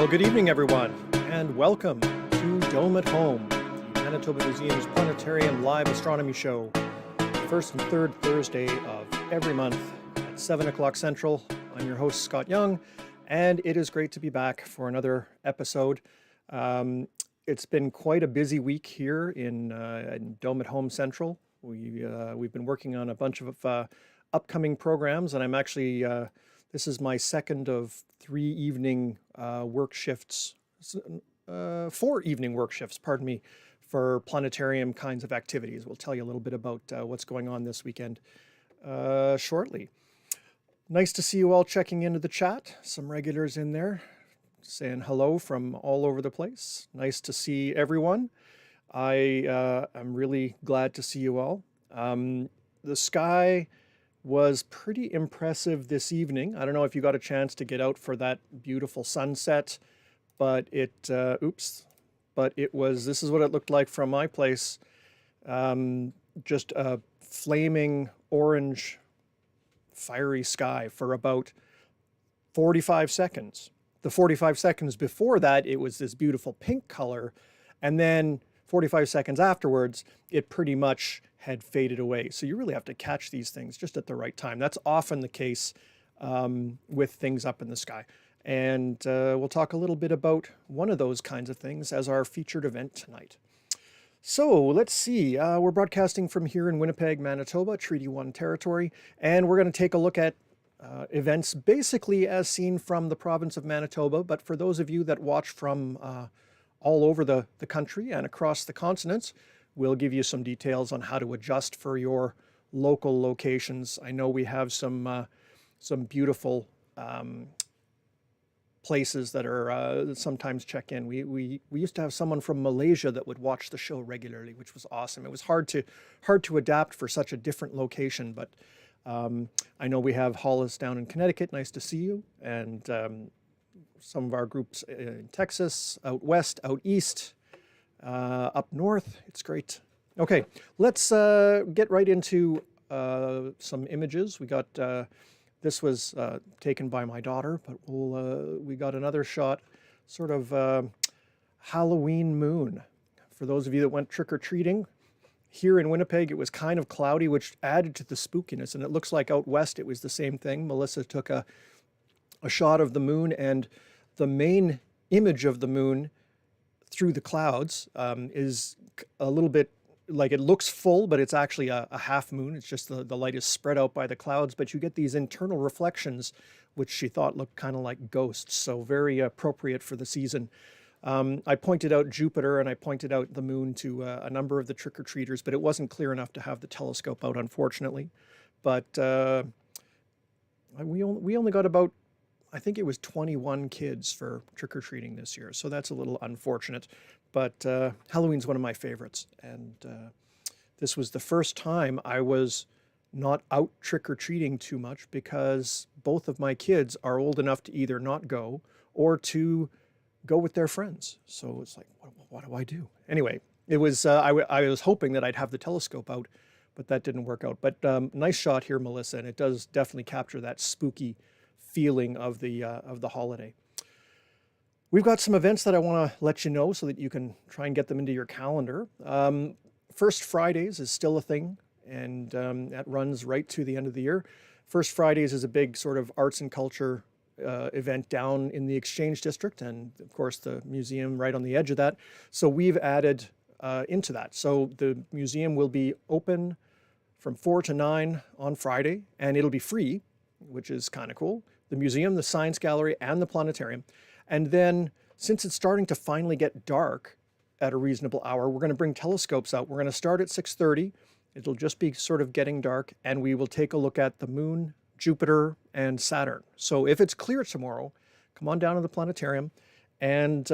Well, good evening, everyone, and welcome to Dome at Home, the Manitoba Museum's Planetarium Live Astronomy Show, first and third Thursday of every month at 7 o'clock Central. I'm your host, Scott Young, and it is great to be back for another episode. It's been quite a busy week here in Dome at Home Central. We've been working on a bunch of upcoming programs, and I'm actually this is my second of 3 evening work shifts, 4 evening work shifts, pardon me, for planetarium kinds of activities. We'll tell you a little bit about what's going on this weekend shortly. Nice to see you all checking into the chat. Some regulars in there saying hello from all over the place. Nice to see everyone. I'm really glad to see you all. The sky was pretty impressive this evening. I don't know if you got a chance to get out for that beautiful sunset, but this is what it looked like from my place. Just a flaming orange, fiery sky for about 45 seconds. The 45 seconds before that, it was this beautiful pink color, and then 45 seconds afterwards, it pretty much had faded away. So you really have to catch these things just at the right time. That's often the case with things up in the sky. And we'll talk a little bit about one of those kinds of things as our featured event tonight. So let's see, we're broadcasting from here in Winnipeg, Manitoba, Treaty 1 territory, and we're going to take a look at events basically as seen from the province of Manitoba, but for those of you that watch from all over the country and across the continents, we'll give you some details on how to adjust for your local locations. I know we have some beautiful places that are sometimes check in. We used to have someone from Malaysia that would watch the show regularly, which was awesome. It was hard to adapt for such a different location, but I know we have Hollis down in Connecticut. Nice to see you. And some of our groups in Texas, out west, out east, up north. It's great. Okay, let's get right into some images. We got this was taken by my daughter, but we got another shot, sort of Halloween moon. For those of you that went trick-or-treating, here in Winnipeg, it was kind of cloudy, which added to the spookiness, and it looks like out west it was the same thing. Melissa took a shot of the moon, and the main image of the moon through the clouds is a little bit like it looks full, but it's actually a half moon. It's just the light is spread out by the clouds, but you get these internal reflections, which she thought looked kind of like ghosts, so very appropriate for the season. I pointed out Jupiter and I pointed out the moon to a number of the trick-or-treaters, but it wasn't clear enough to have the telescope out, unfortunately. But we only got about, I think it was 21 kids for trick-or-treating this year, so that's a little unfortunate. But Halloween's one of my favorites, and this was the first time I was not out trick-or-treating too much because both of my kids are old enough to either not go or to go with their friends. So it's like, what do I do? Anyway, it was I was hoping that I'd have the telescope out, but that didn't work out. But nice shot here, Melissa, and it does definitely capture that spooky feeling of the holiday. We've got some events that I want to let you know so that you can try and get them into your calendar. First Fridays is still a thing, and that runs right to the end of the year. First Fridays is a big sort of arts and culture event down in the Exchange District, and of course the museum right on the edge of that. So we've added into that. So the museum will be open from 4 to 9 on Friday, and it'll be free, which is kind of cool. The museum, the science gallery, and the planetarium. And then, since it's starting to finally get dark at a reasonable hour, we're going to bring telescopes out. We're going to start at 6:30. It'll just be sort of getting dark, and we will take a look at the moon, Jupiter, and Saturn. So if it's clear tomorrow, come on down to the planetarium, and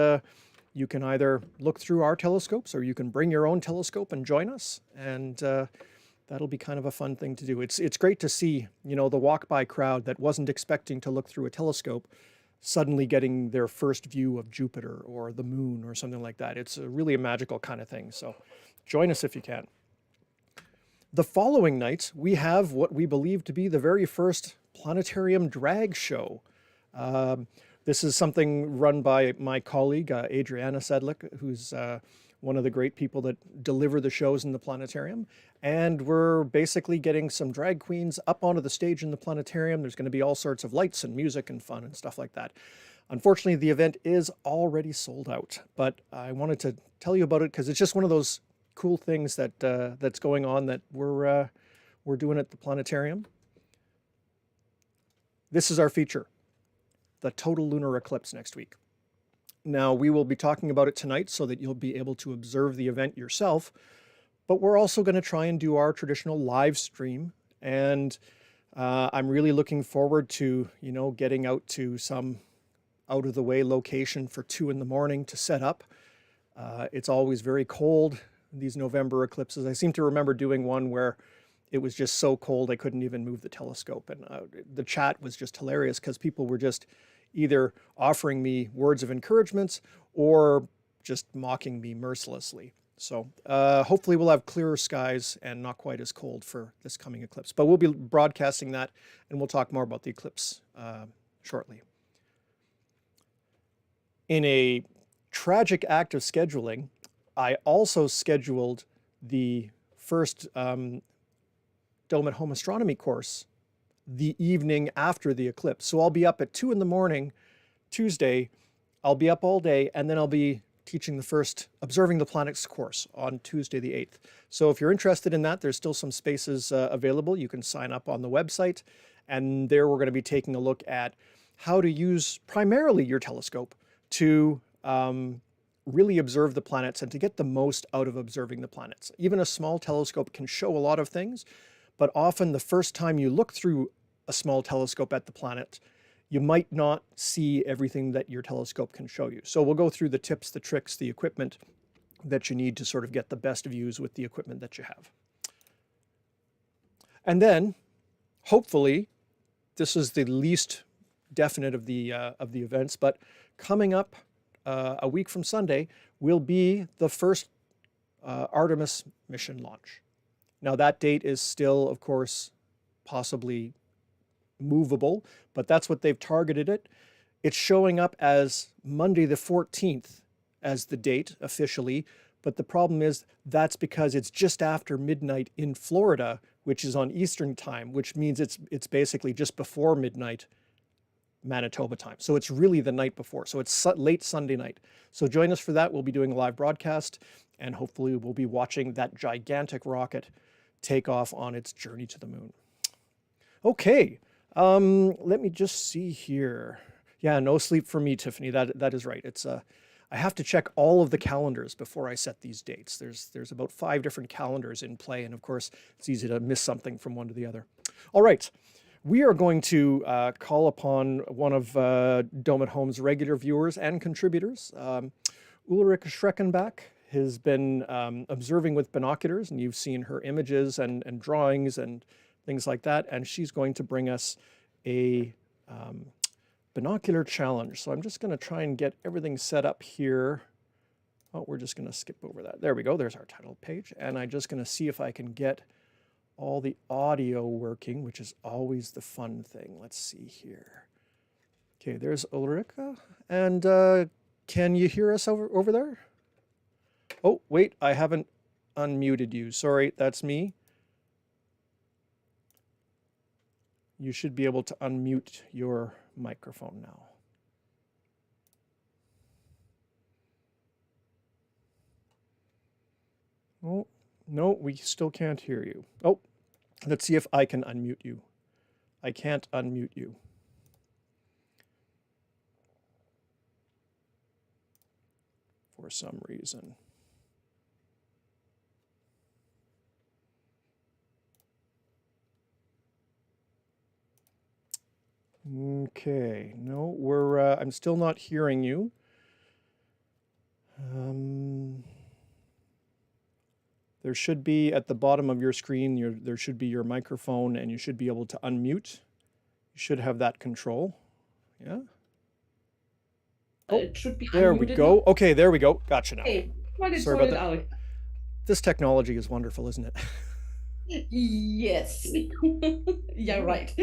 you can either look through our telescopes or you can bring your own telescope and join us, and that'll be kind of a fun thing to do. It's great to see, the walk-by crowd that wasn't expecting to look through a telescope suddenly getting their first view of Jupiter or the moon or something like that. It's really a magical kind of thing. So join us if you can. The following night, we have what we believe to be the very first planetarium drag show. This is something run by my colleague, Adriana Sedlik, who's one of the great people that deliver the shows in the planetarium. And we're basically getting some drag queens up onto the stage in the planetarium. There's going to be all sorts of lights and music and fun and stuff like that. Unfortunately, the event is already sold out, but I wanted to tell you about it because it's just one of those cool things that that's going on that we're doing at the planetarium. This is our feature, the total lunar eclipse next week. Now, we will be talking about it tonight so that you'll be able to observe the event yourself, but we're also going to try and do our traditional live stream, and I'm really looking forward to, getting out to some out-of-the-way location for 2 in the morning to set up. It's always very cold, these November eclipses. I seem to remember doing one where it was just so cold I couldn't even move the telescope. And the chat was just hilarious because people were just either offering me words of encouragement or just mocking me mercilessly. So hopefully we'll have clearer skies and not quite as cold for this coming eclipse. But we'll be broadcasting that, and we'll talk more about the eclipse shortly. In a tragic act of scheduling, I also scheduled the first Dome at Home astronomy course the evening after the eclipse. So I'll be up at 2 in the morning, Tuesday. I'll be up all day, and then I'll be teaching the first Observing the Planets course on Tuesday the 8th. So if you're interested in that, there's still some spaces available. You can sign up on the website, and there we're going to be taking a look at how to use primarily your telescope to really observe the planets and to get the most out of observing the planets. Even a small telescope can show a lot of things, but often the first time you look through a small telescope at the planet, you might not see everything that your telescope can show you. So we'll go through the tips, the tricks, the equipment that you need to sort of get the best views with the equipment that you have. And then, hopefully, this is the least definite of the events, but coming up a week from Sunday will be the first Artemis mission launch. Now that date is still, of course, possibly movable, but that's what they've targeted it. It's showing up as Monday the 14th as the date officially, but the problem is that's because it's just after midnight in Florida, which is on Eastern time, which means it's basically just before midnight Manitoba time. So it's really the night before. So it's late Sunday night. So join us for that. We'll be doing a live broadcast, and hopefully we'll be watching that gigantic rocket take off on its journey to the moon. Okay, let me just see here. Yeah, no sleep for me, Tiffany. That is right. It's I have to check all of the calendars before I set these dates. There's about 5 different calendars in play, and of course, it's easy to miss something from one to the other. All right. We are going to call upon one of Dome at Home's regular viewers and contributors. Ulrike Schreckenbach has been observing with binoculars, and you've seen her images and drawings and things like that, and she's going to bring us a binocular challenge. So I'm just going to try and get everything set up here. Oh, we're just going to skip over that. There we go. There's our title page, and I'm just going to see if I can get all the audio working, which is always the fun thing. Let's see here. Okay, there's Ulrike. And can you hear us over there? Oh, wait, I haven't unmuted you. Sorry, that's me. You should be able to unmute your microphone now. Oh, no, we still can't hear you. Oh, let's see if I can unmute you. I can't unmute you. For some reason. Okay, no, I'm still not hearing you. There should be at the bottom of your screen, there should be your microphone, and you should be able to unmute. You should have that control. Yeah. Oh, it should be there we go. now. Okay, there we go. Gotcha now. Hey, Sorry about that. This technology is wonderful, isn't it? Yes. Yeah, right.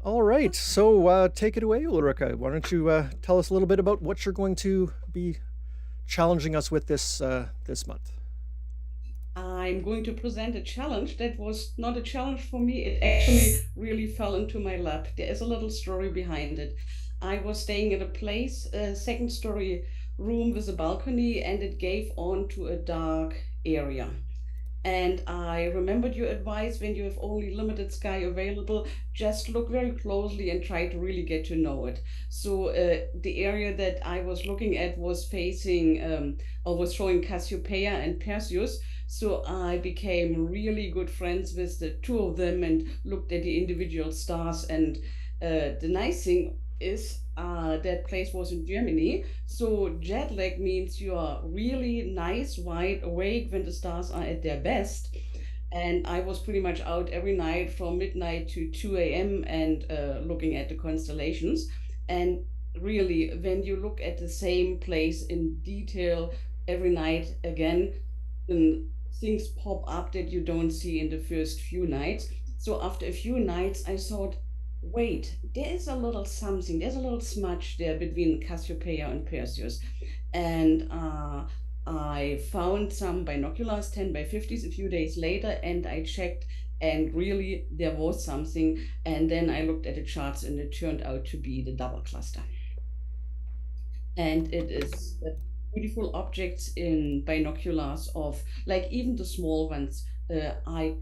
All right, so take it away, Ulrike. Why don't you tell us a little bit about what you're going to be challenging us with this month? I'm going to present a challenge that was not a challenge for me. It actually really fell into my lap. There is a little story behind it. I was staying at a place, a second story room with a balcony, and it gave on to a dark area. And I remembered your advice when you have only limited sky available, just look very closely and try to really get to know it. So the area that I was looking at was facing or was showing Cassiopeia and Perseus. So I became really good friends with the two of them and looked at the individual stars. And the nice thing is that place was in Germany. So jet lag means you are really nice, wide awake when the stars are at their best. And I was pretty much out every night from midnight to 2 a.m. and looking at the constellations. And really, when you look at the same place in detail every night again, then things pop up that you don't see in the first few nights. So after a few nights, I thought, wait, there's a little something, there's a little smudge there between Cassiopeia and Perseus. And I found some binoculars, 10 by 50s, a few days later, and I checked, and really there was something. And then I looked at the charts, and it turned out to be the double cluster. And it is beautiful objects in binoculars of like even the small ones. The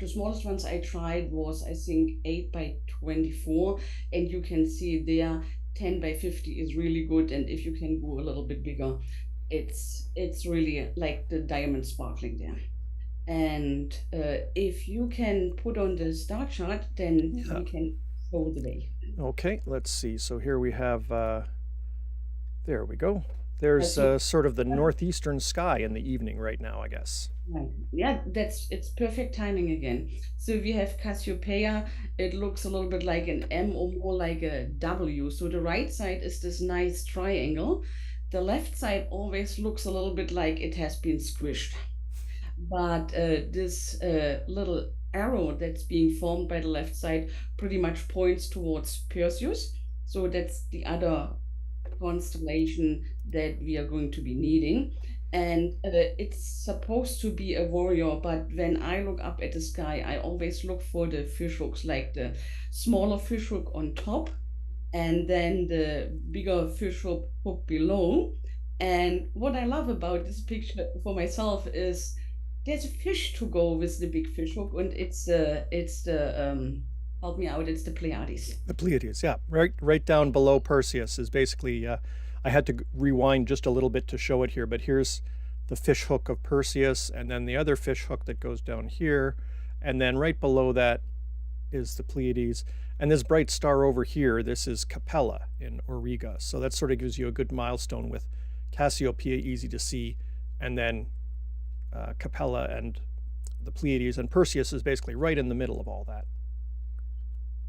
smallest ones I tried was I think 8 by 24, and you can see there 10 by 50 is really good, and if you can go a little bit bigger, it's really like the diamond sparkling there. And if you can put on the star chart, then Yeah. we can show the way. Okay, let's see. So here we have, there we go. There's So sort of the northeastern sky in the evening right now, I guess. right. Yeah, it's perfect timing again. So we have Cassiopeia. It looks a little bit like an M or more like a W. So the right side is this nice triangle. The left side always looks a little bit like it has been squished. But this little arrow that's being formed by the left side pretty much points towards Perseus. So that's the other constellation that we are going to be needing. And it's supposed to be a warrior, but when I look up at the sky, I always look for the fishhooks, like the smaller fishhook on top and then the bigger fishhook below. And what I love about this picture for myself is there's a fish to go with the big fishhook, and it's the help me out, it's the Pleiades. The Pleiades, yeah, right down below Perseus is basically. I had to rewind just a little bit to show it here, but here's the fish hook of Perseus, and then the other fish hook that goes down here, and then right below that is the Pleiades, and this bright star over here. This is Capella in Auriga, so that sort of gives you a good milestone with Cassiopeia easy to see, and then Capella and the Pleiades, and Perseus is basically right in the middle of all that.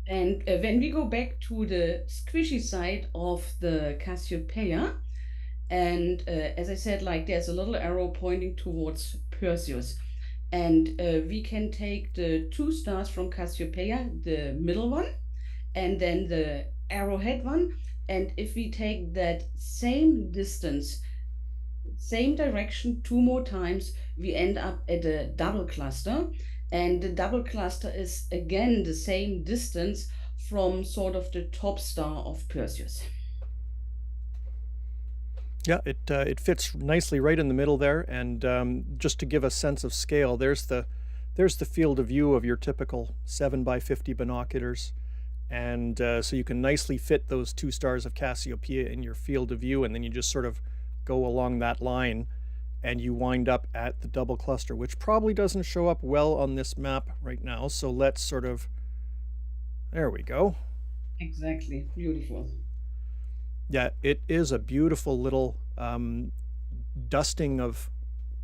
And when we go back to the squishy side of the Cassiopeia, and as I said, like there's a little arrow pointing towards Perseus. And we can take the two stars from Cassiopeia, the middle one, and then the arrowhead one. And if we take that same distance, same direction two more times, we end up at a double cluster. And the double cluster is again the same distance from sort of the top star of Perseus. Yeah, it fits nicely right in the middle there, and just to give a sense of scale, there's the field of view of your typical 7 by 50 binoculars, and so you can nicely fit those two stars of Cassiopeia in your field of view, and then you just sort of go along that line, and you wind up at the double cluster, which probably doesn't show up well on this map right now. So let's sort of, there we go. Exactly, beautiful. Yeah, it is a beautiful little dusting of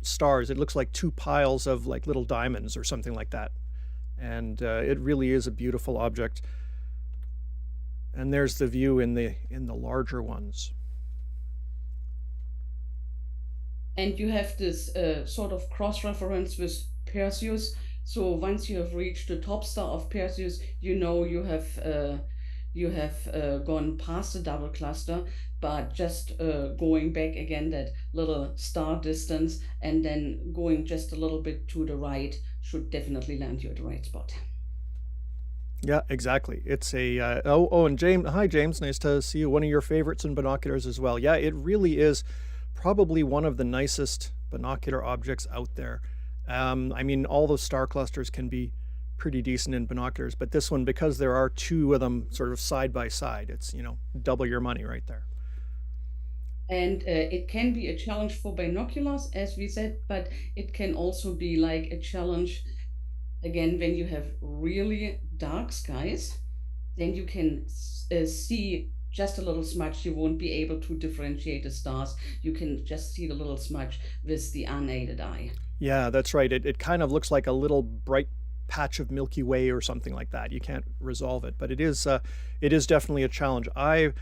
stars. It looks like two piles of like little diamonds or something like that. And it really is a beautiful object. And there's the view in the larger ones. And you have this sort of cross reference with Perseus. So once you have reached the top star of Perseus, you know you have you have gone past the double cluster, but just going back again that little star distance and then going just a little bit to the right should definitely land you at the right spot. Yeah, exactly. It's a and James, hi James, nice to see you. One of your favorites in binoculars as well. Yeah, it really is probably one of the nicest binocular objects out there. I mean, all those star clusters can be pretty decent in binoculars, but this one, because there are two of them sort of side by side, it's, double your money right there. And it can be a challenge for binoculars, as we said, but it can also be like a challenge again when you have really dark skies. Then you can see just a little smudge. You won't be able to differentiate the stars. You can just see the little smudge with the unaided eye. Yeah, that's right. It kind of looks like a little bright patch of Milky Way or something like that. You can't resolve it, but it is definitely a challenge. I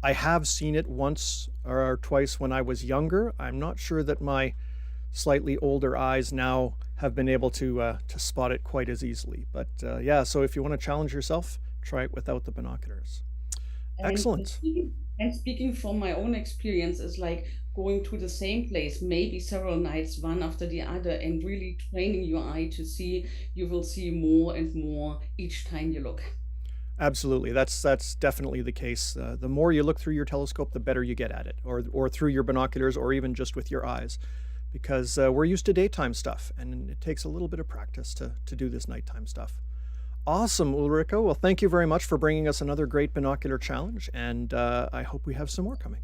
have seen it once or twice when I was younger. I'm not sure that my slightly older eyes now have been able to spot it quite as easily. But yeah, so if you want to challenge yourself, try it without the binoculars. Excellent. And speaking from my own experience, is like going to the same place, maybe several nights, one after the other, and really training your eye to see. You will see more and more each time you look. Absolutely, that's definitely the case. The more you look through your telescope, the better you get at it, or through your binoculars, or even just with your eyes, because we're used to daytime stuff, and it takes a little bit of practice to do this nighttime stuff. Awesome, Ulrike. Well, thank you very much for bringing us another great binocular challenge, and I hope we have some more coming.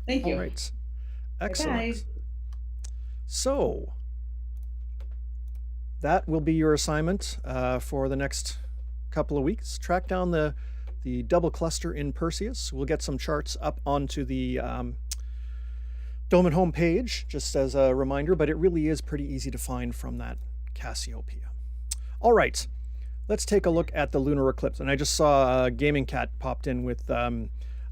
Thank you. All right. Excellent. Bye. So that will be your assignment for the next couple of weeks. Track down the double cluster in Perseus. We'll get some charts up onto the Dome at Home page, just as a reminder, but it really is pretty easy to find from that Cassiopeia. All right, let's take a look at the lunar eclipse. And I just saw Gaming Cat popped in with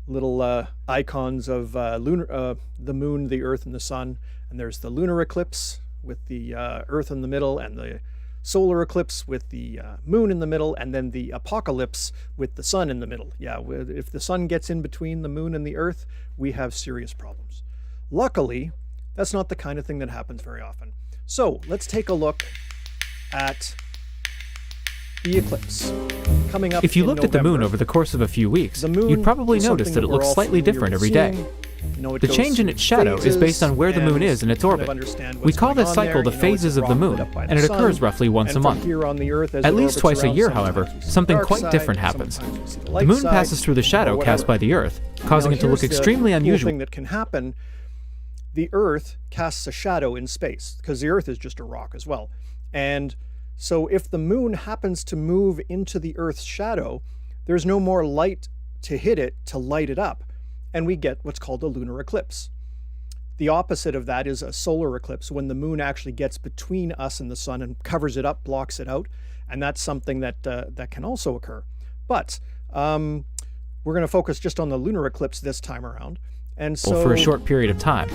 little icons of the moon, the earth, and the sun. And there's the lunar eclipse with the earth in the middle, and the solar eclipse with the moon in the middle, and then the apocalypse with the sun in the middle. Yeah, if the sun gets in between the moon and the earth, we have serious problems. Luckily, that's not the kind of thing that happens very often. So let's take a look at the eclipse coming up. If you in looked at the moon November. over the course of a few weeks, The moon you'd probably is notice something that it we're looks all slightly familiar different with every day. seeing. It The goes change in its shadow is based on where the moon is in its to kind of orbit. understand We what's call going this on cycle there. the It's a phases of the rock moon, lit up by and the it occurs sun. roughly once And a from month. here on the Earth, as At it least orbits twice a around, year, sometimes however, we see the something dark quite side, different and happens. sometimes we see the The light moon side, passes through the or shadow cast whatever. by the Earth, causing Now, it to look here's the extremely cool unusual. thing that can happen. The Earth casts a shadow in space, because the Earth is just a rock as well. And so if the moon happens to move into the Earth's shadow, there's no more light to hit it to light it up, and we get what's called a lunar eclipse. The opposite of that is a solar eclipse, when the moon actually gets between us and the sun and covers it up, blocks it out, and that's something that that can also occur. But we're going to focus just on the lunar eclipse this time around. And so for a short period of time.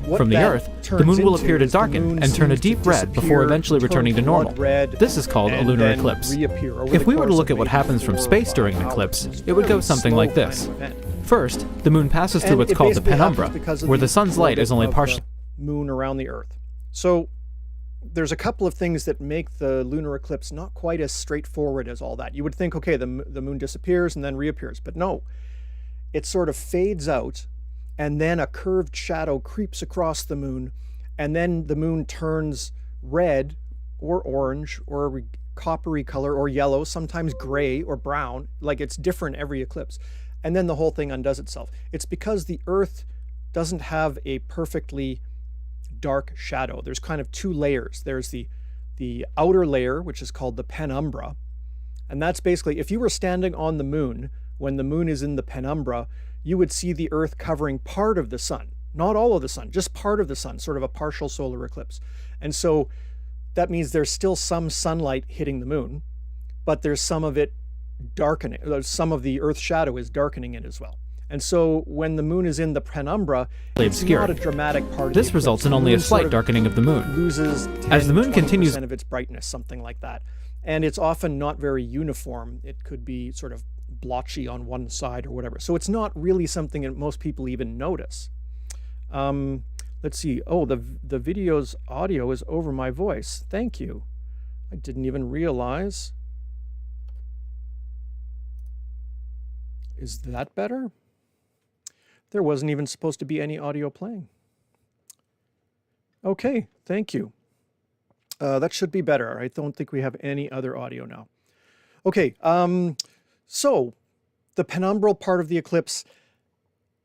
what From the that Earth, the turns moon will into appear to is the darken moon and turn a seems to deep red before disappear, eventually turn returning to blood normal. red, This is called a and lunar then eclipse. reappear over If the we were to course look of at what maybe happens from 4 or space 5 during an hours. eclipse, It's it would go very something slow like kind this. of event. First, the moon passes through And what's it called the basically happens penumbra, because of where the sun's light is only orbit of partially. the moon around the Earth. So there's a couple of things that make the lunar eclipse not quite as straightforward as all that. You would think, okay, the moon disappears and then reappears, but no. It sort of fades out, and then a curved shadow creeps across the moon, and then the moon turns red or orange or coppery color or yellow, sometimes gray or brown, like it's different every eclipse. And then the whole thing undoes itself. It's because the Earth doesn't have a perfectly dark shadow. There's kind of 2 layers. There's the outer layer, which is called the penumbra. And that's basically, if you were standing on the moon, when the moon is in the penumbra, you would see the Earth covering part of the sun. Not all of the sun, just part of the sun, sort of a partial solar eclipse. And so that means there's still some sunlight hitting the moon, but there's some of it darkening. Some of the Earth's shadow is darkening it as well. And so when the moon is in the penumbra, it's obscure. not a dramatic part of This the results eclipse. in The only a moon slight sort of darkening of the moon. loses 10, As the moon continues 20% of its brightness, something like that. And it's often not very uniform. It could be sort of blotchy on one side or whatever. So it's not really something that most people even notice. Let's see. Oh, the video's audio is over my voice. Thank you. I didn't even realize. Is that better? There wasn't even supposed to be any audio playing. Okay, thank you. That should be better. I don't think we have any other audio now. Okay, so the penumbral part of the eclipse,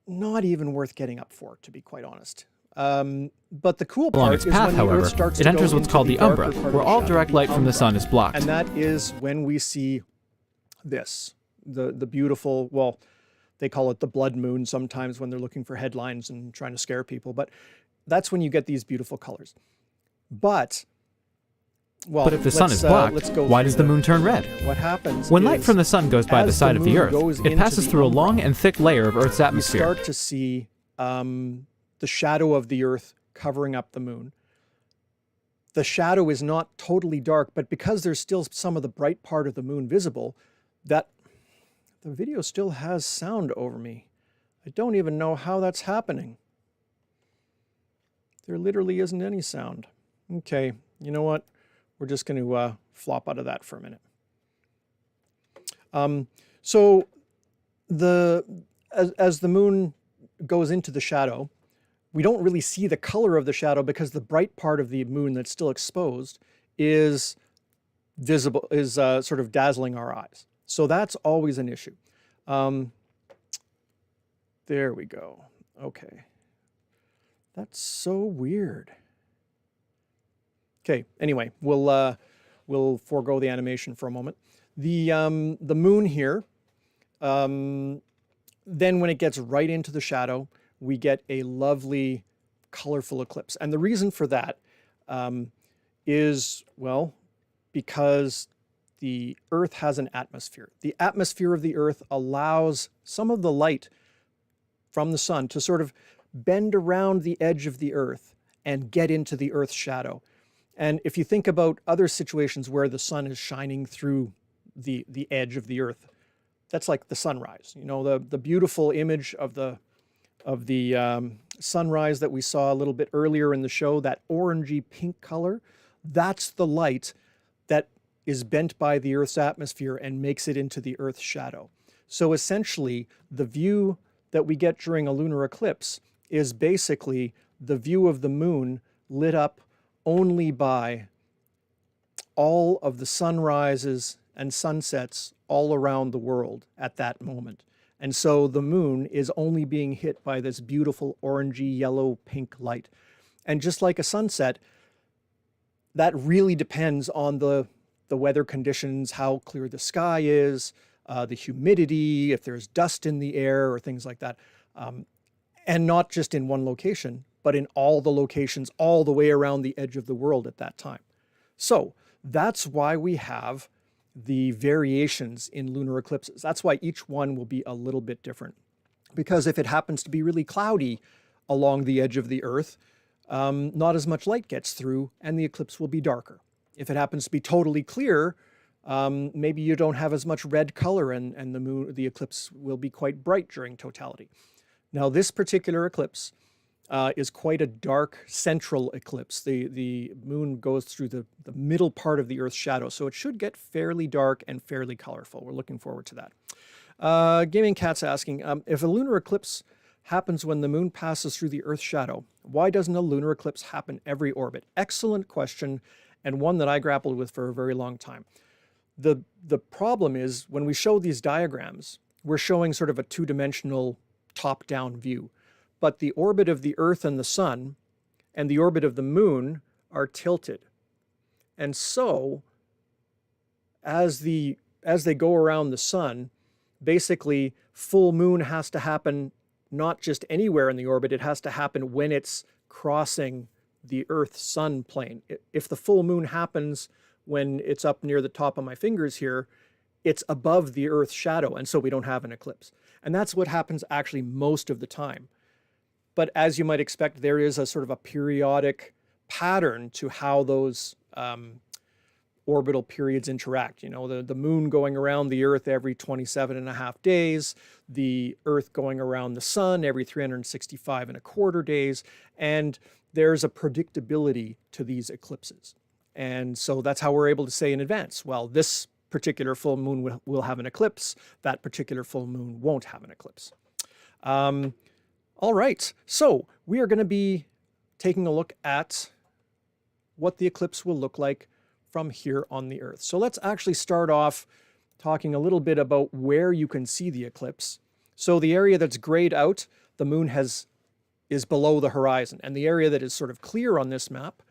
not even worth getting up for, to be quite honest. But the cool Along part its is path, when the however, Earth starts it to enters go what's into called the darker umbra, part of where the all shadow, direct light from the umbra. sun is blocked. And that is when we see this, the beautiful, well, they call it the blood moon sometimes when they're looking for headlines and trying to scare people, but that's when you get these beautiful colors. But, well, But if the sun is blocked, why does the moon turn red? What happens When light is, from the sun goes by the as side of the moon Earth, goes it into passes the through a umbra, long and thick layer of Earth's you atmosphere. start to see the shadow of the Earth covering up the moon. The shadow is not totally dark, but because there's still some of the bright part of the moon visible, that the video still has sound over me. I don't even know how that's happening. There literally isn't any sound. Okay, you know what? We're just going to flop out of that for a minute. So as the moon goes into the shadow, we don't really see the color of the shadow because the bright part of the moon that's still exposed is visible, is sort of dazzling our eyes. So that's always an issue. There we go. Okay. That's so weird. Okay, anyway, we'll forego the animation for a moment. The moon here, then when it gets right into the shadow, we get a lovely, colorful eclipse. And the reason for that is, well, because the Earth has an atmosphere. The atmosphere of the Earth allows some of the light from the sun to sort of bend around the edge of the Earth and get into the Earth's shadow. And if you think about other situations where the sun is shining through the edge of the Earth, that's like the sunrise. You know, the beautiful image of the sunrise that we saw a little bit earlier in the show, that orangey pink color, that's the light that is bent by the Earth's atmosphere and makes it into the Earth's shadow. So essentially, the view that we get during a lunar eclipse is basically the view of the moon lit up only by all of the sunrises and sunsets all around the world at that moment. And so the moon is only being hit by this beautiful orangey, yellow, pink light. And just like a sunset, that really depends on the weather conditions, how clear the sky is, the humidity, if there's dust in the air or things like that. And not just in one location, but in all the locations all the way around the edge of the world at that time. So that's why we have the variations in lunar eclipses. That's why each one will be a little bit different. Because if it happens to be really cloudy along the edge of the Earth, not as much light gets through and the eclipse will be darker. If it happens to be totally clear, maybe you don't have as much red color and the eclipse will be quite bright during totality. Now, this particular eclipse is quite a dark central eclipse. The moon goes through the middle part of the Earth's shadow, so it should get fairly dark and fairly colorful. We're looking forward to that. Gaming Cat's asking, if a lunar eclipse happens when the moon passes through the Earth's shadow, why doesn't a lunar eclipse happen every orbit? Excellent question, and one that I grappled with for a very long time. The problem is, when we show these diagrams, we're showing sort of a two-dimensional top-down view. But the orbit of the Earth and the sun and the orbit of the moon are tilted. And so, as they go around the sun, basically full moon has to happen not just anywhere in the orbit, it has to happen when it's crossing the Earth-Sun plane. If the full moon happens when it's up near the top of my fingers here, it's above the Earth's shadow, and so we don't have an eclipse. And that's what happens actually most of the time. But as you might expect, there is a sort of a periodic pattern to how those orbital periods interact. You know, the moon going around the Earth every 27.5 days, the Earth going around the sun every 365.25 days, and there's a predictability to these eclipses. And so that's how we're able to say in advance, well, this particular full moon will have an eclipse, that particular full moon won't have an eclipse. All right, so we are going to be taking a look at what the eclipse will look like from here on the Earth. So let's actually start off talking a little bit about where you can see the eclipse. So the area that's grayed out, the moon is below the horizon, and the area that is sort of clear on this map,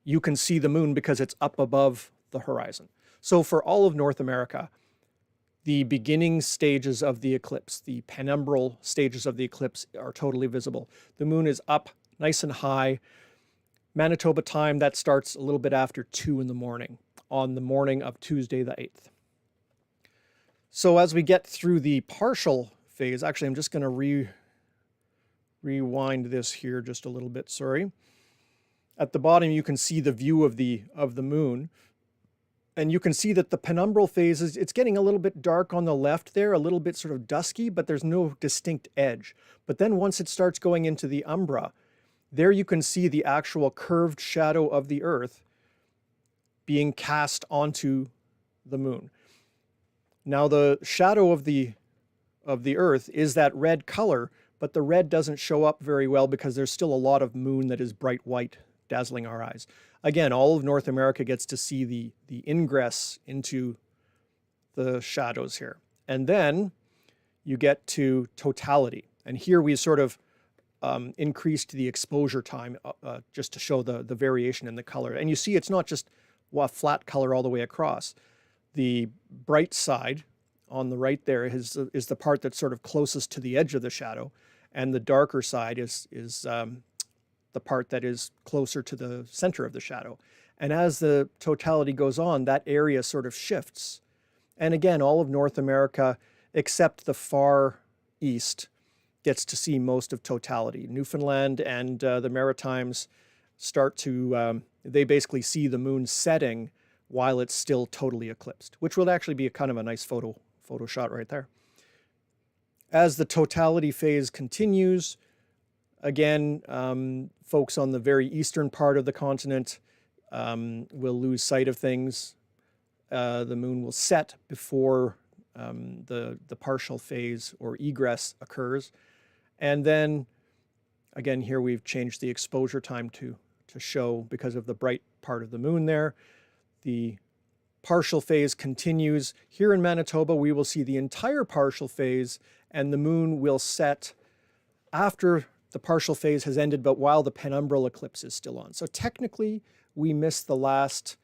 you can see the moon because it's up above the horizon. So for all of North America, the beginning stages of the eclipse, the penumbral stages of the eclipse, are totally visible. The moon is up nice and high. Manitoba time, that starts a little bit after 2 in the morning, on the morning of Tuesday the 8th. So as we get through the partial phase, actually I'm just going to rewind this here just a little bit, sorry. At the bottom you can see the view of the moon. And you can see that the penumbral phase it's getting a little bit dark on the left there, a little bit sort of dusky, but there's no distinct edge. But then once it starts going into the umbra, there you can see the actual curved shadow of the Earth being cast onto the moon. Now the shadow of the Earth is that red color, but the red doesn't show up very well because there's still a lot of moon that is bright white, dazzling our eyes. Again, all of North America gets to see the ingress into the shadows here. And then you get to totality. And here we sort of increased the exposure time just to show the variation in the color. And you see it's not just a flat color all the way across. The bright side on the right there is the part that's sort of closest to the edge of the shadow. And the darker side is the part that is closer to the center of the shadow. And as the totality goes on, that area sort of shifts. And again, all of North America, except the far east, gets to see most of totality. Newfoundland and the Maritimes start to, they basically see the moon setting while it's still totally eclipsed, which will actually be a kind of a nice photo shot right there. As the totality phase continues, again, folks on the very eastern part of the continent will lose sight of things. The moon will set before the partial phase or egress occurs. And then, again, here we've changed the exposure time to show, because of the bright part of the moon there. The partial phase continues. Here in Manitoba, we will see the entire partial phase, and the moon will set after the partial phase has ended, but while the penumbral eclipse is still on. So technically, we missed the last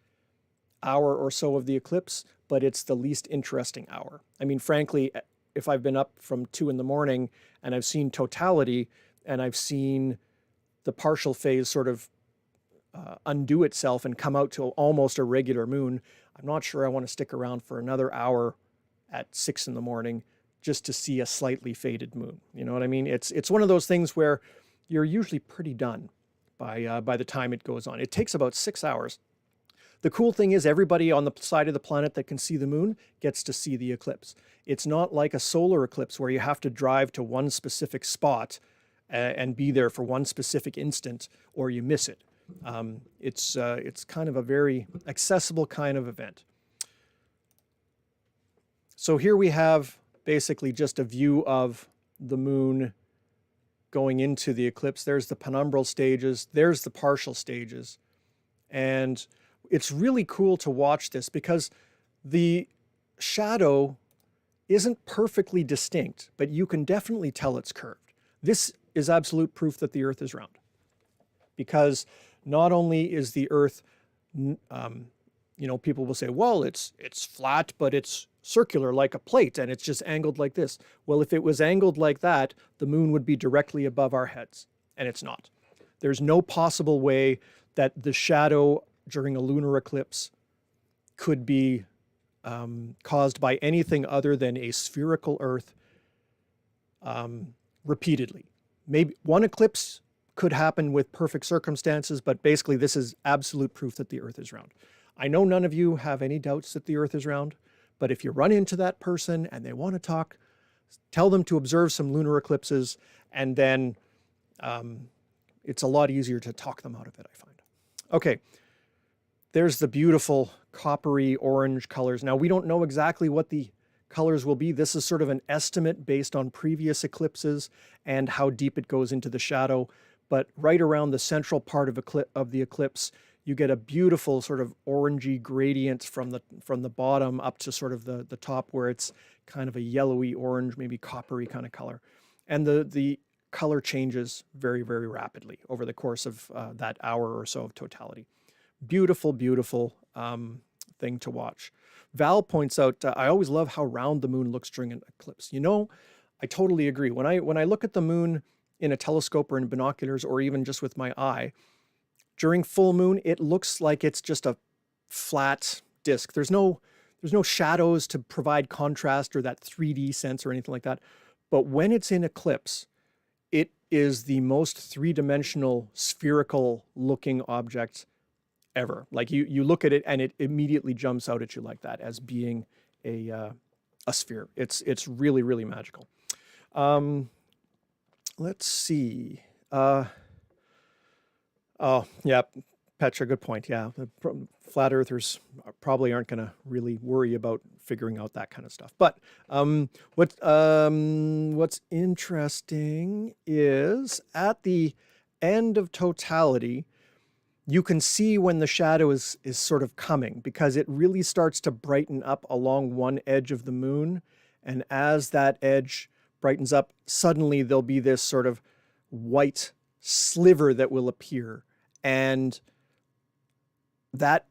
hour or so of the eclipse, but it's the least interesting hour. I mean, frankly, if I've been up from 2 in the morning and I've seen totality and I've seen the partial phase sort of undo itself and come out to almost a regular moon, I'm not sure I want to stick around for another hour at 6 in the morning just to see a slightly faded moon. You know what I mean? It's one of those things where you're usually pretty done by the time it goes on. It takes about 6 hours. The cool thing is everybody on the side of the planet that can see the moon gets to see the eclipse. It's not like a solar eclipse where you have to drive to one specific spot and be there for one specific instant or you miss it. It's kind of a very accessible kind of event. So here we have basically just a view of the moon going into the eclipse. There's the penumbral stages, there's the partial stages. And it's really cool to watch this because the shadow isn't perfectly distinct, but you can definitely tell it's curved. This is absolute proof that the Earth is round, because not only is the Earth, people will say, well, it's flat, but it's circular like a plate and it's just angled like this. Well, if it was angled like that, the moon would be directly above our heads, and it's not. There's no possible way that the shadow during a lunar eclipse could be caused by anything other than a spherical Earth repeatedly. Maybe one eclipse could happen with perfect circumstances, but basically this is absolute proof that the Earth is round. I know none of you have any doubts that the Earth is round, but if you run into that person and they want to talk, tell them to observe some lunar eclipses, and then it's a lot easier to talk them out of it, I find. Okay, there's the beautiful coppery orange colors. Now, we don't know exactly what the colors will be. This is sort of an estimate based on previous eclipses and how deep it goes into the shadow. But right around the central part of the eclipse, you get a beautiful sort of orangey gradient from the bottom up to sort of the top, where it's kind of a yellowy orange, maybe coppery kind of color. And the color changes very, very rapidly over the course of that hour or so of totality. Beautiful, beautiful thing to watch. Val points out, I always love how round the moon looks during an eclipse. You know, I totally agree. When I look at the moon in a telescope or in binoculars, or even just with my eye, during full moon, it looks like it's just a flat disk. There's no shadows to provide contrast or that 3D sense or anything like that. But when it's in eclipse, it is the most three-dimensional spherical looking object ever. Like you look at it and it immediately jumps out at you like that as being a sphere. It's really, really magical. Let's see. Oh, yeah, Petra, good point. Yeah, the flat earthers probably aren't going to really worry about figuring out that kind of stuff. But what's interesting is at the end of totality, you can see when the shadow is sort of coming, because it really starts to brighten up along one edge of the moon. And as that edge brightens up, suddenly there'll be this sort of white sliver that will appear. And that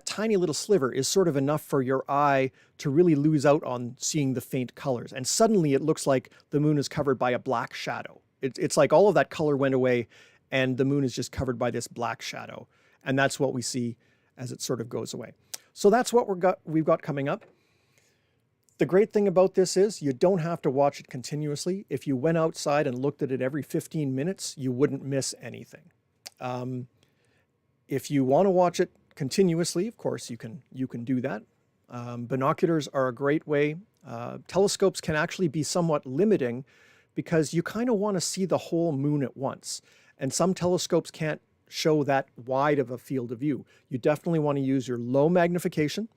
tiny little sliver is sort of enough for your eye to really lose out on seeing the faint colors. And suddenly it looks like the moon is covered by a black shadow. It's like all of that color went away and the moon is just covered by this black shadow. And that's what we see as it sort of goes away. So that's what we've got coming up. The great thing about this is you don't have to watch it continuously. If you went outside and looked at it every 15 minutes, you wouldn't miss anything. If you want to watch it continuously, of course, you can do that. Binoculars are a great way. Telescopes can actually be somewhat limiting because you kind of want to see the whole moon at once. And some telescopes can't show that wide of a field of view. You definitely want to use your low magnification,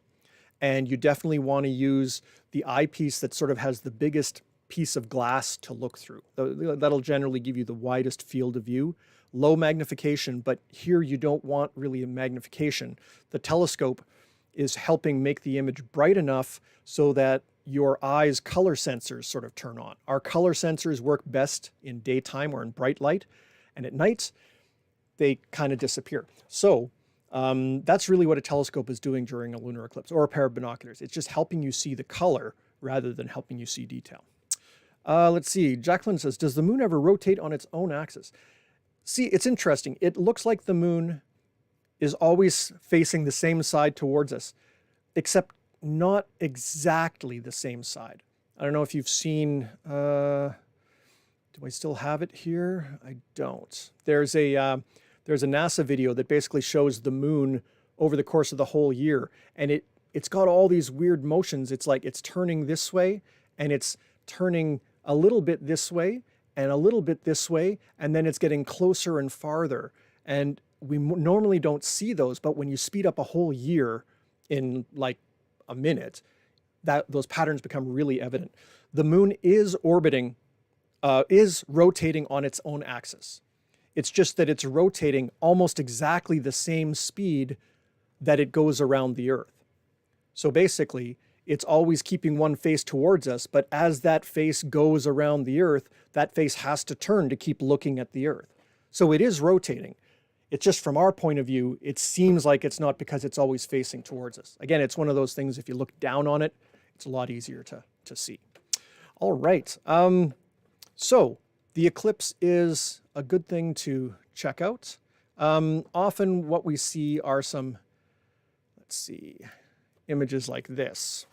and you definitely want to use the eyepiece that sort of has the biggest piece of glass to look through. That'll generally give you the widest field of view. Low magnification, but here you don't want really a magnification. The telescope is helping make the image bright enough so that your eye's color sensors sort of turn on. Our color sensors work best in daytime or in bright light, and at night, they kind of disappear. So that's really what a telescope is doing during a lunar eclipse, or a pair of binoculars. It's just helping you see the color rather than helping you see detail. Let's see, Jacqueline says, does the moon ever rotate on its own axis? See, it's interesting. It looks like the moon is always facing the same side towards us, except not exactly the same side. I don't know if you've seen, do I still have it here? I don't. There's a NASA video that basically shows the moon over the course of the whole year. And it's got all these weird motions. It's like it's turning this way, and it's turning a little bit this way, and a little bit this way, and then it's getting closer and farther. And we normally don't see those, but when you speed up a whole year in like a minute, those patterns become really evident. The moon is rotating on its own axis. It's just that it's rotating almost exactly the same speed that it goes around the Earth. So basically, it's always keeping one face towards us, but as that face goes around the Earth, that face has to turn to keep looking at the Earth. So it is rotating. It's just from our point of view, it seems like it's not because it's always facing towards us. Again, it's one of those things, if you look down on it, it's a lot easier to see. All right. So the eclipse is a good thing to check out. Often what we see are some, let's see, images like this.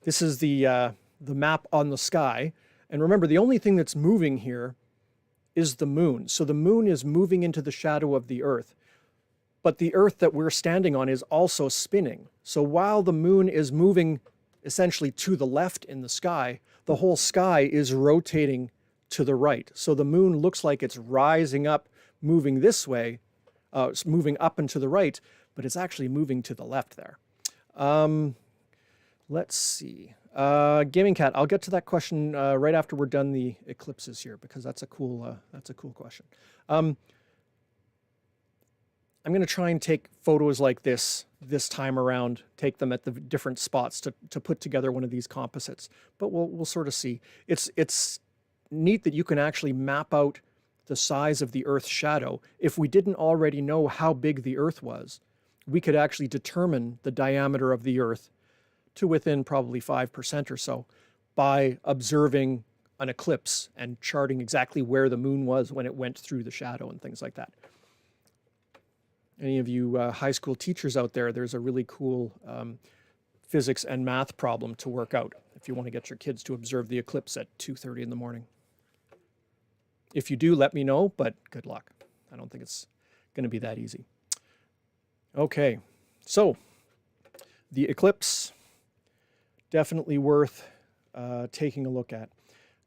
This is the map on the sky. And remember, the only thing that's moving here is the moon. So the moon is moving into the shadow of the Earth. but the Earth that we're standing on is also spinning. So while the moon is moving essentially to the left in the sky, the whole sky is rotating to the right. So the moon looks like it's rising up, moving this way, moving up and to the right, but it's actually moving to the left there. Let's see. Gaming Cat, I'll get to that question right after we're done the eclipses here, because that's a cool question. I'm going to try and take photos like this time around, take them at the different spots to put together one of these composites. But we'll sort of see. It's neat that you can actually map out the size of the Earth's shadow. If we didn't already know how big the Earth was, we could actually determine the diameter of the Earth to within probably 5% or so by observing an eclipse and charting exactly where the moon was when it went through the shadow and things like that. Any of you high school teachers out there, there's a really cool physics and math problem to work out if you want to get your kids to observe the eclipse at 2:30 in the morning. If you do, let me know, but good luck. I don't think it's going to be that easy. Okay, so the eclipse, definitely worth taking a look at.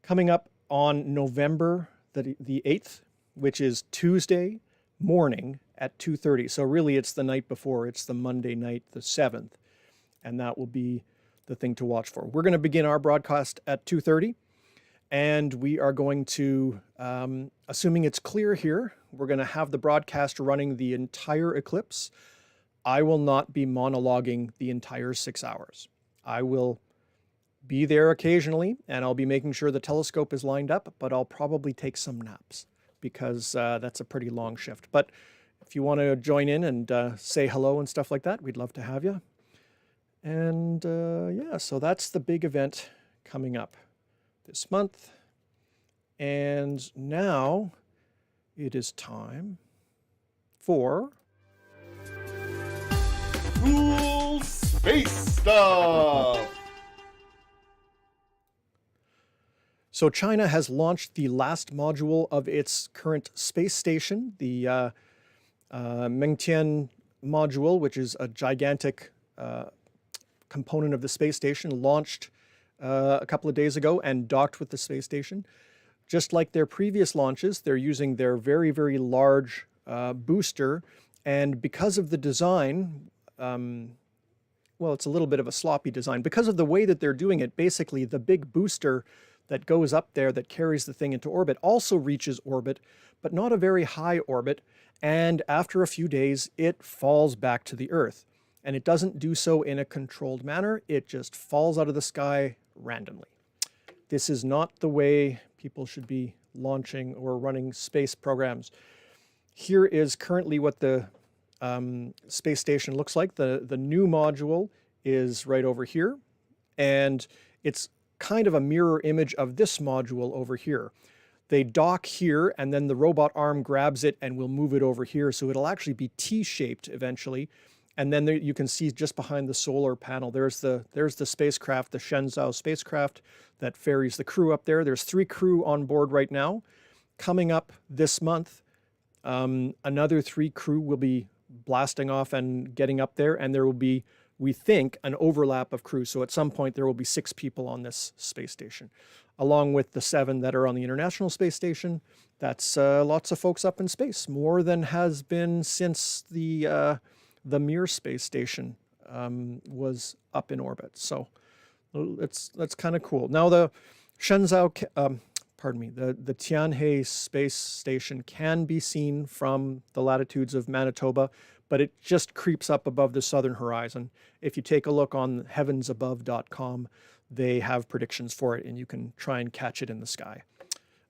Coming up on November the 8th, which is Tuesday morning at 2:30. So really it's the night before. It's the Monday night, the 7th. And that will be the thing to watch for. We're going to begin our broadcast at 2:30. And we are going to, assuming it's clear here, we're going to have the broadcast running the entire eclipse. I will not be monologuing the entire 6 hours. I will be there occasionally, and I'll be making sure the telescope is lined up, but I'll probably take some naps because that's a pretty long shift. But if you want to join in and say hello and stuff like that, we'd love to have you. And yeah, so that's the big event coming up this month. And now it is time for Cool Space Stuff! So China has launched the last module of its current space station, the Mengtian module, which is a gigantic component of the space station, launched a couple of days ago and docked with the space station. Just like their previous launches, they're using their very, very large booster. And because of the design, well, it's a little bit of a sloppy design. Because of the way that they're doing it, basically the big booster that goes up there that carries the thing into orbit also reaches orbit, but not a very high orbit. And after a few days, it falls back to the Earth. And it doesn't do so in a controlled manner. It just falls out of the sky randomly. This is not the way people should be launching or running space programs. Here is currently what the space station looks like. The new module is right over here, and it's kind of a mirror image of this module over here. They dock here, and then the robot arm grabs it and will move it over here, so it'll actually be T-shaped eventually. And then there, you can see just behind the solar panel, there's the spacecraft, the Shenzhou spacecraft that ferries the crew up there. There's 3 crew on board right now. Coming up this month, another 3 crew will be blasting off and getting up there, and there will be, we think, an overlap of crew. So at some point there will be 6 people on this space station, along with the 7 that are on the International Space Station. That's lots of folks up in space, more than has been since the Mir space station was up in orbit. So that's kind of cool. Now the Shenzhou, the Tianhe space station can be seen from the latitudes of Manitoba, but it just creeps up above the southern horizon. If you take a look on heavensabove.com, they have predictions for it, and you can try and catch it in the sky.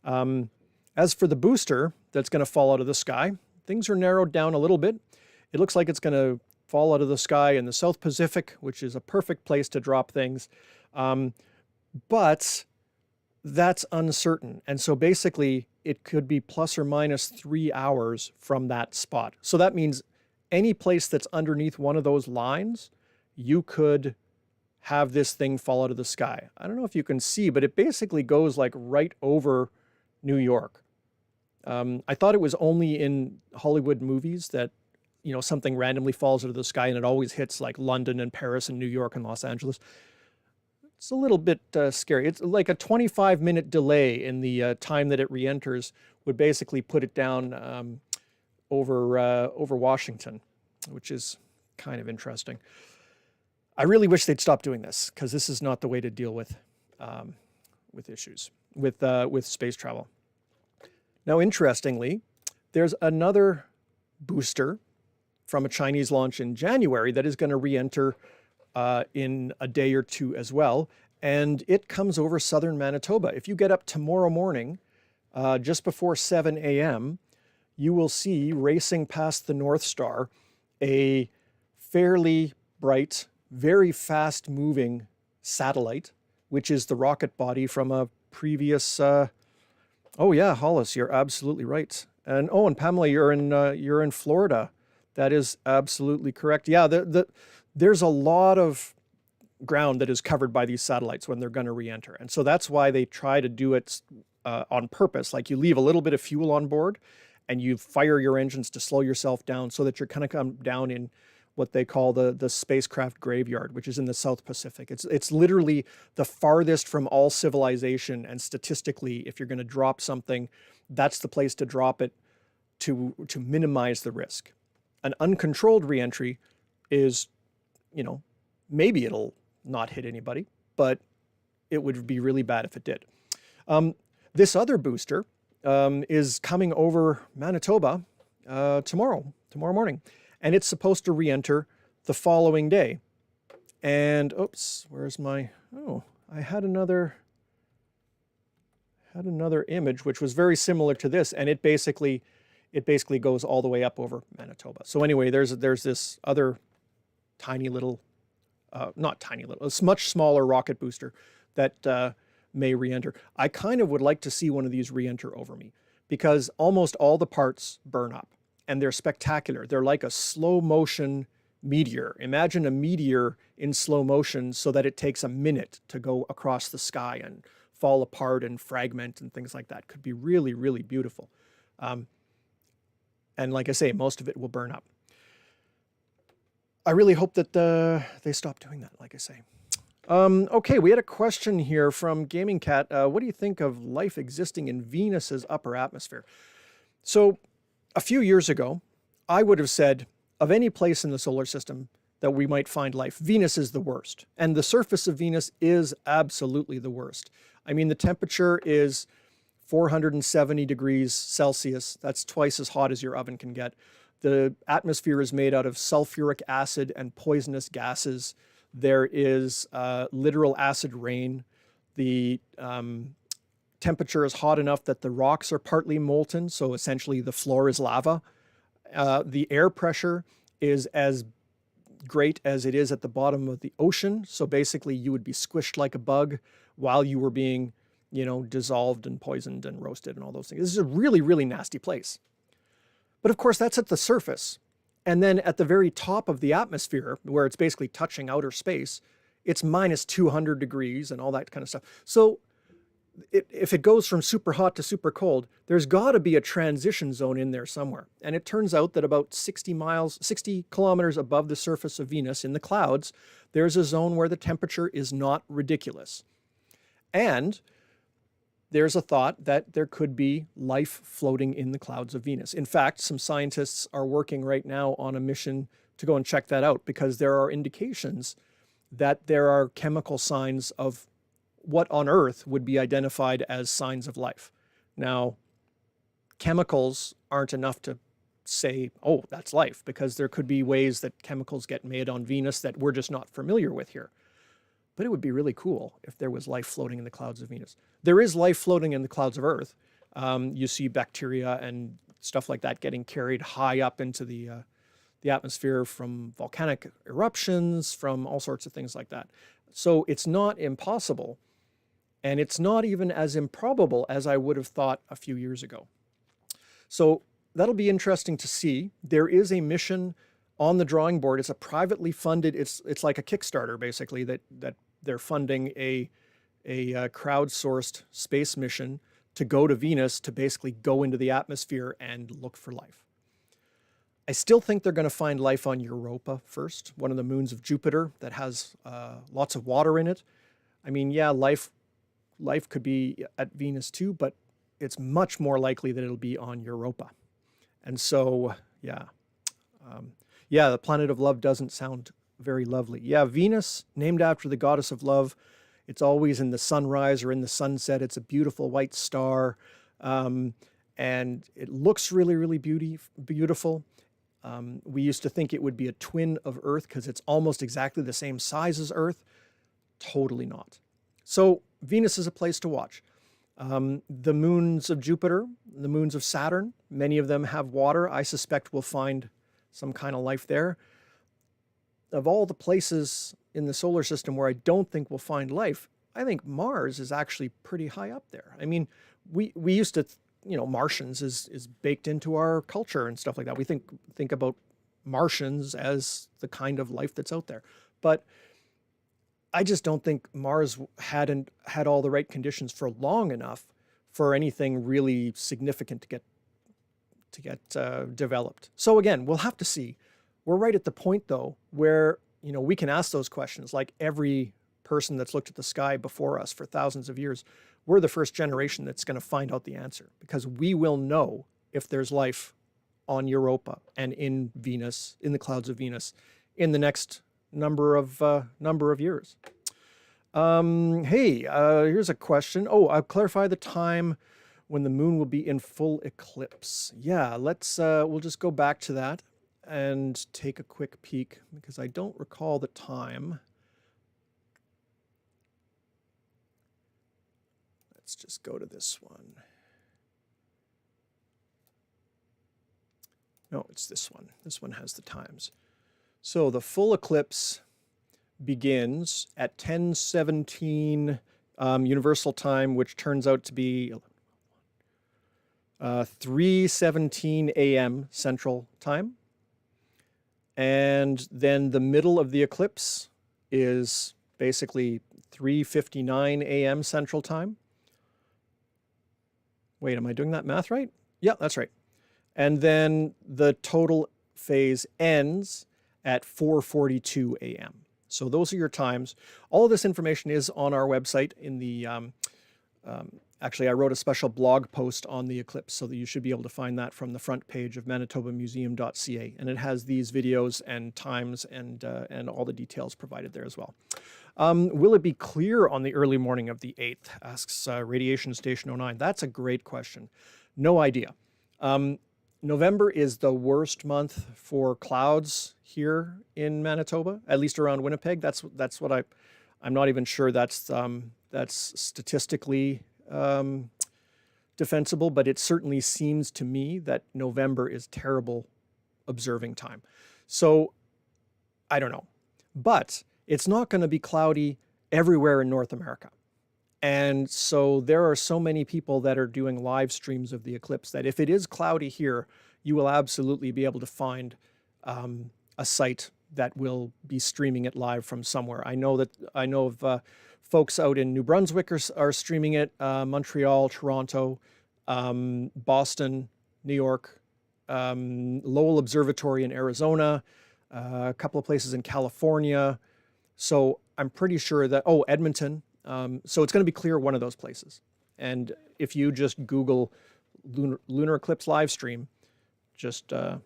As for the booster that's going to fall out of the sky, things are narrowed down a little bit. It looks like it's going to fall out of the sky in the South Pacific, which is a perfect place to drop things. But that's uncertain. And so basically, it could be plus or minus 3 hours from that spot. So that means any place that's underneath one of those lines, you could have this thing fall out of the sky. I don't know if you can see, but it basically goes like right over New York. I thought it was only in Hollywood movies that something randomly falls out of the sky and it always hits like London and Paris and New York and Los Angeles. It's a little bit scary. It's like a 25-minute delay in the time that it re-enters would basically put it down over Washington, which is kind of interesting. I really wish they'd stop doing this, because this is not the way to deal with issues with space travel. Now, interestingly, there's another booster from a Chinese launch in January that is going to re-enter in a day or two as well, and it comes over southern Manitoba. If you get up tomorrow morning, just before 7 a.m., you will see racing past the North Star a fairly bright, very fast-moving satellite, which is the rocket body from a previous. Oh yeah, Hollis, you're absolutely right. And Pamela, you're in Florida. That is absolutely correct. Yeah, there's a lot of ground that is covered by these satellites when they're going to re-enter, and so that's why they try to do it on purpose. Like, you leave a little bit of fuel on board, and you fire your engines to slow yourself down so that you're kind of come down in what they call the spacecraft graveyard, which is in the South Pacific. It's literally the farthest from all civilization, and statistically, if you're going to drop something, that's the place to drop it to minimize the risk. An uncontrolled reentry is, maybe it'll not hit anybody, but it would be really bad if it did. This other booster is coming over Manitoba tomorrow morning. And it's supposed to re-enter the following day. And oops, where's my? Oh, I had another image which was very similar to this, and it basically goes all the way up over Manitoba. So anyway, there's this other tiny little, not tiny little, it's much smaller rocket booster that may re-enter. I kind of would like to see one of these re-enter over me, because almost all the parts burn up. And they're spectacular. They're like a slow motion meteor. Imagine a meteor in slow motion so that it takes a minute to go across the sky and fall apart and fragment and things like that. Could be really, really beautiful. And like I say, most of it will burn up. I really hope that they stop doing that, like I say. Okay, we had a question here from Gaming Cat. What do you think of life existing in Venus's upper atmosphere? So, a few years ago, I would have said, of any place in the solar system that we might find life, Venus is the worst. And the surface of Venus is absolutely the worst. I mean, the temperature is 470 degrees Celsius. That's twice as hot as your oven can get. The atmosphere is made out of sulfuric acid and poisonous gases. There is literal acid rain. The temperature is hot enough that the rocks are partly molten, so essentially the floor is lava. The air pressure is as great as it is at the bottom of the ocean, so basically you would be squished like a bug while you were being, dissolved and poisoned and roasted and all those things. This is a really, really nasty place. But of course, that's at the surface. And then at the very top of the atmosphere, where it's basically touching outer space, it's minus 200 degrees and all that kind of stuff. So if it goes from super hot to super cold, there's got to be a transition zone in there somewhere. And it turns out that about 60 kilometers above the surface of Venus in the clouds, there's a zone where the temperature is not ridiculous. And there's a thought that there could be life floating in the clouds of Venus. In fact, some scientists are working right now on a mission to go and check that out, because there are indications that there are chemical signs of what on Earth would be identified as signs of life. Now, chemicals aren't enough to say, oh, that's life, because there could be ways that chemicals get made on Venus that we're just not familiar with here. But it would be really cool if there was life floating in the clouds of Venus. There is life floating in the clouds of Earth. You see bacteria and stuff like that getting carried high up into the atmosphere from volcanic eruptions, from all sorts of things like that. So it's not impossible, and it's not even as improbable as I would have thought a few years ago. So that'll be interesting to see. There is a mission on the drawing board. It's a privately funded, it's like a Kickstarter basically, that they're funding a crowdsourced space mission to go to Venus to basically go into the atmosphere and look for life. I still think they're going to find life on Europa first, one of the moons of Jupiter that has lots of water in it. I mean, yeah, life could be at Venus too, but it's much more likely that it'll be on Europa. And so, yeah. Yeah, the planet of love doesn't sound very lovely. Yeah, Venus, named after the goddess of love. It's always in the sunrise or in the sunset. It's a beautiful white star. And it looks really, really beautiful. We used to think it would be a twin of Earth because it's almost exactly the same size as Earth. Totally not. So Venus is a place to watch. The moons of Jupiter, the moons of Saturn, many of them have water. I suspect we'll find some kind of life there. Of all the places in the solar system where I don't think we'll find life, I think Mars is actually pretty high up there. I mean, we used to, Martians is baked into our culture and stuff like that. We think about Martians as the kind of life that's out there. But I just don't think Mars had all the right conditions for long enough for anything really significant to get developed. So again, we'll have to see. We're right at the point though where we can ask those questions. Like every person that's looked at the sky before us for thousands of years, we're the first generation that's going to find out the answer, because we will know if there's life on Europa and in Venus, in the clouds of Venus, in the next number of years. Here's a question. I'll clarify the time when the moon will be in full eclipse. Yeah, we'll just go back to that and take a quick peek, because I don't recall the time. Let's just go to this one. No, it's this one. This one has the times. So the full eclipse begins at 10:17 Universal Time, which turns out to be 3:17 a.m. Central Time. And then the middle of the eclipse is basically 3:59 a.m. Central Time. Wait, am I doing that math right? Yeah, that's right. And then the total phase ends at 4:42 a.m. So those are your times. All of this information is on our website in the, actually I wrote a special blog post on the eclipse, so that you should be able to find that from the front page of manitobamuseum.ca. And it has these videos and times and all the details provided there as well. Will it be clear on the early morning of the 8th, asks Radiation Station 09. That's a great question. No idea. November is the worst month for clouds here in Manitoba, at least around Winnipeg. That's what I'm not even sure that's statistically defensible, but it certainly seems to me that November is terrible observing time. So I don't know, but it's not going to be cloudy everywhere in North America. And so there are so many people that are doing live streams of the eclipse that if it is cloudy here, you will absolutely be able to find a site that will be streaming it live from somewhere. I know of folks out in New Brunswick are streaming it, Montreal, Toronto, Boston, New York, Lowell Observatory in Arizona, a couple of places in California. So I'm pretty sure that, Edmonton. So it's going to be clear one of those places. And if you just Google lunar eclipse live stream, just the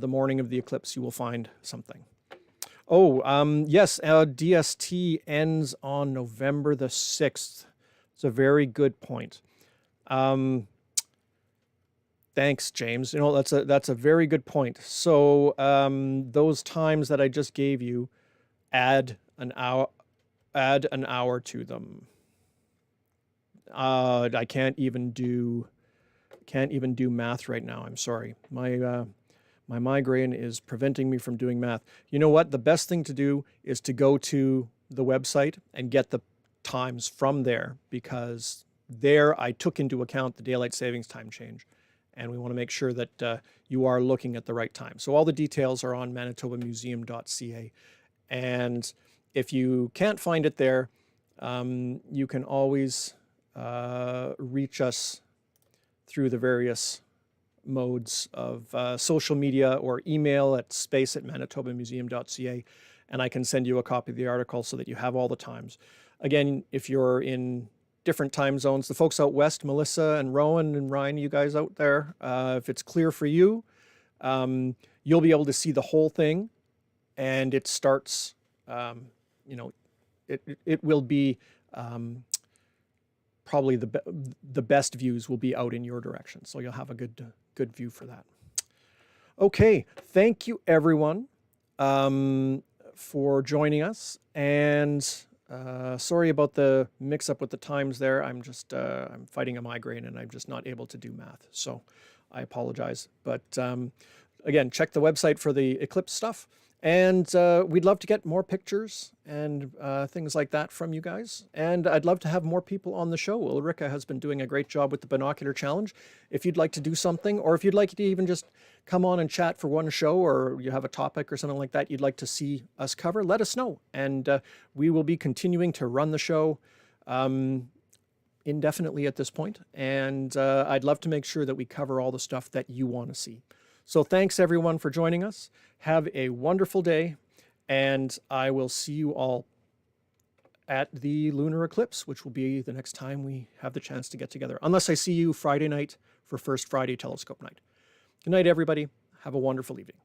morning of the eclipse, you will find something. Yes, DST ends on November the 6th. It's a very good point. Thanks, James. That's a very good point. So those times that I just gave you, add an hour to them. I can't even do math right now. I'm sorry. My migraine is preventing me from doing math. You know what? The best thing to do is to go to the website and get the times from there, because there I took into account the daylight savings time change, and we want to make sure that you are looking at the right time. So all the details are on manitobamuseum.ca. And if you can't find it there, you can always reach us through the various modes of social media or email at space@manitobamuseum.ca, and I can send you a copy of the article so that you have all the times. Again, if you're in different time zones, the folks out west, Melissa and Rowan and Ryan, you guys out there, if it's clear for you, you'll be able to see the whole thing, and it starts, it will be probably the best views will be out in your direction. So you'll have a good view for that. Okay, thank you everyone for joining us. And sorry about the mix up with the times there. I'm just, I'm fighting a migraine and I'm just not able to do math. So I apologize. But again, check the website for the eclipse stuff. And we'd love to get more pictures and things like that from you guys. And I'd love to have more people on the show. Ulrike has been doing a great job with the Binocular Challenge. If you'd like to do something, or if you'd like to even just come on and chat for one show, or you have a topic or something like that you'd like to see us cover, let us know. And we will be continuing to run the show indefinitely at this point. And I'd love to make sure that we cover all the stuff that you want to see. So thanks everyone for joining us. Have a wonderful day, and I will see you all at the lunar eclipse, which will be the next time we have the chance to get together, unless I see you Friday night for First Friday Telescope Night. Good night, everybody. Have a wonderful evening.